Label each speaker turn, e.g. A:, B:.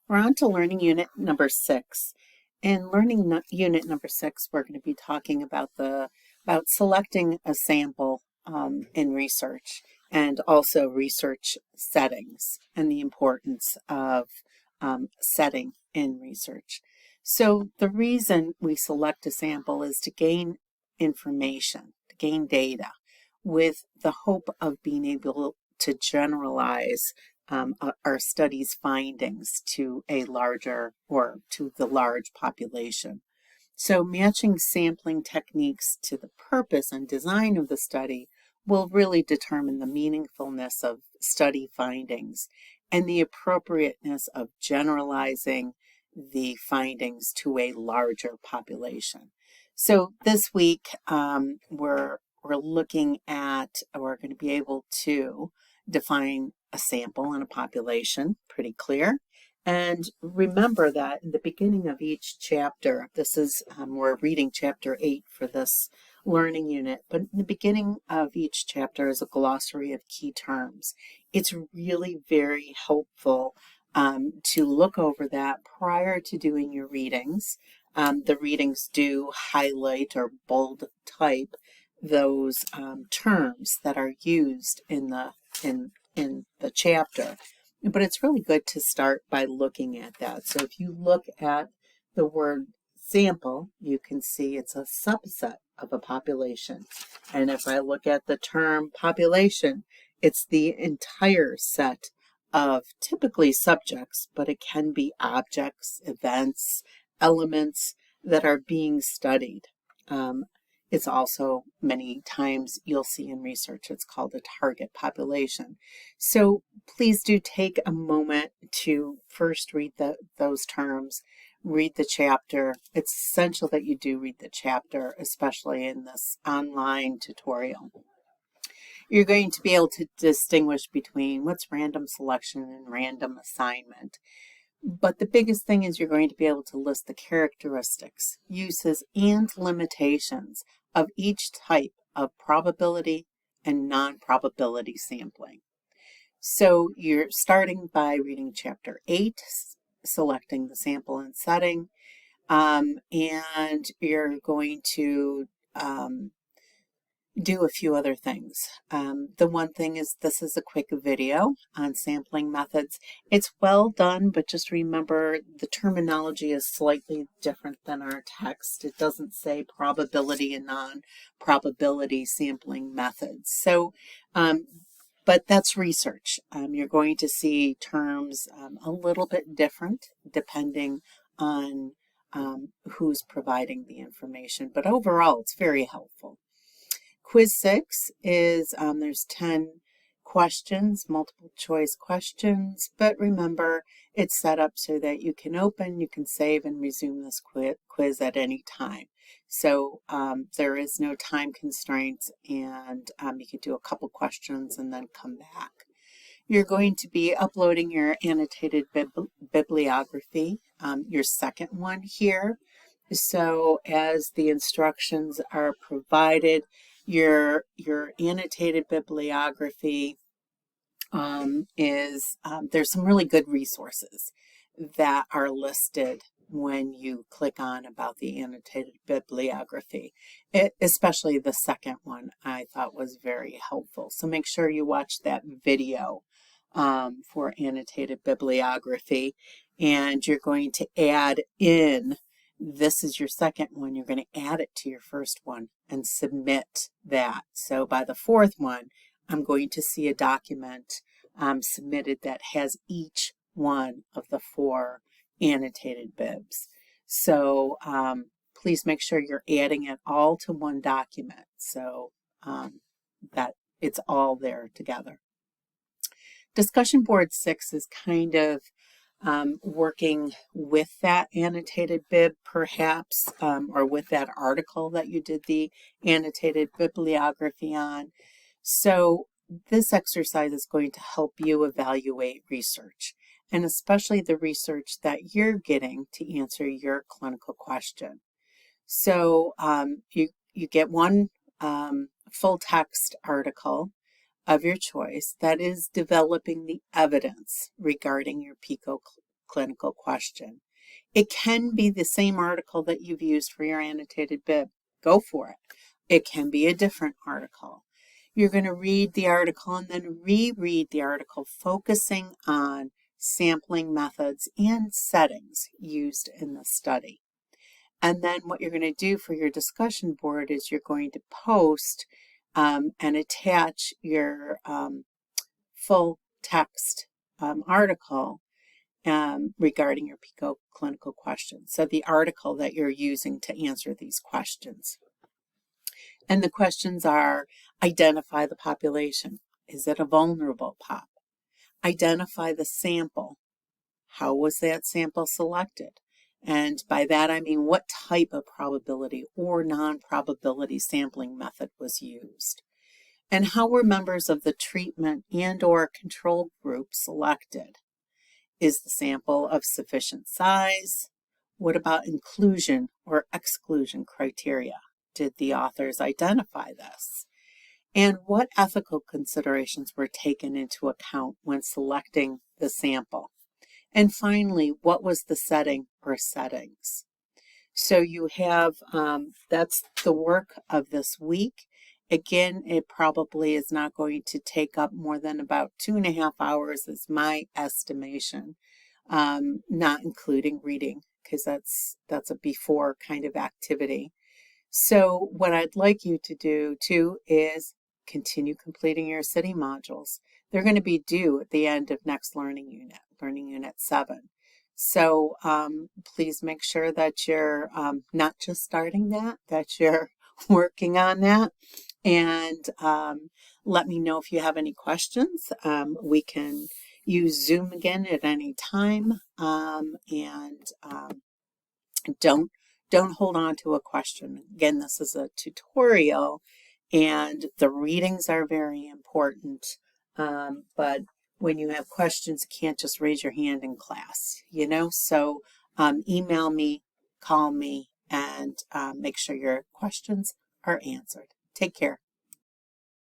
A: We're on to learning unit number 6. In unit number 6, we're going to be talking about selecting a sample in research and also research settings and the importance of setting in research. So the reason we select a sample is to gain information, to gain data, with the hope of being able to generalize our study's findings to a larger or to the large population. So matching sampling techniques to the purpose and design of the study will really determine the meaningfulness of study findings and the appropriateness of generalizing the findings to a larger population. So this week we're looking at, we're going to be able to define a sample and a population, pretty clear. And remember that in the beginning of each chapter, this is, we're reading chapter 8 for this learning unit, but in the beginning of each chapter is a glossary of key terms. It's really very helpful to look over that prior to doing your readings. The readings do highlight or bold type those terms that are used in the chapter. But it's really good to start by looking at that. So if you look at the word sample, you can see it's a subset of a population. And if I look at the term population, it's the entire set of typically subjects, but it can be objects, events, elements that are being studied. It's also many times you'll see in research, it's called a target population. So please do take a moment to first read those terms, read the chapter. It's essential that you do read the chapter, especially in this online tutorial. You're going to be able to distinguish between what's random selection and random assignment. But the biggest thing is you're going to be able to list the characteristics, uses, and limitations of each type of probability and non-probability sampling. So you're starting by reading chapter 8, selecting the sample and setting, and you're going to do a few other things. The one thing is this is a quick video on sampling methods. It's well done, but just remember the terminology is slightly different than our text. It doesn't say probability and non-probability sampling methods. So, but that's research. You're going to see terms a little bit different depending on who's providing the information. But overall, it's very helpful. Quiz 6 is, there's 10 questions, multiple choice questions, but remember it's set up so that you can open, you can save and resume this quiz at any time. So there is no time constraints, and you can do a couple questions and then come back. You're going to be uploading your annotated bibliography, your second one here. So as the instructions are provided, your annotated bibliography there's some really good resources that are listed when you click on about the annotated bibliography. Especially the second one I thought was very helpful. So make sure you watch that video for annotated bibliography, and you're going to add in, this is your second one, you're going to add it to your first one and submit that. So by the fourth one, I'm going to see a document submitted that has each one of the 4 annotated bibs. So please make sure you're adding it all to one document so that it's all there together. Discussion board 6 is kind of working with that annotated bib perhaps, or with that article that you did the annotated bibliography on. So this exercise is going to help you evaluate research, and especially the research that you're getting to answer your clinical question. So you get one full text article of your choice that is developing the evidence regarding your PICO clinical question. It can be the same article that you've used for your annotated bib. Go for it. It can be a different article. You're going to read the article and then reread the article, focusing on sampling methods and settings used in the study. And then what you're going to do for your discussion board is you're going to post and attach your full text article regarding your PICO clinical questions. So the article that you're using to answer these questions. And the questions are: identify the population. Is it a vulnerable pop? Identify the sample. How was that sample selected? And by that I mean what type of probability or non-probability sampling method was used. And how were members of the treatment and or control group selected? Is the sample of sufficient size? What about inclusion or exclusion criteria? Did the authors identify this? And what ethical considerations were taken into account when selecting the sample? And finally, what was the setting or settings? So you have, that's the work of this week. Again, it probably is not going to take up more than about 2.5 hours is my estimation, not including reading, because that's a before kind of activity. So what I'd like you to do too is continue completing your city modules. They're going to be due at the end of next learning unit, learning unit 7. So please make sure that you're not just starting that you're working on that. And let me know if you have any questions. We can use Zoom again at any time. Don't hold on to a question. Again, this is a tutorial, and the readings are very important. But when you have questions, you can't just raise your hand in class, you know? So email me, call me, and make sure your questions are answered. Take care.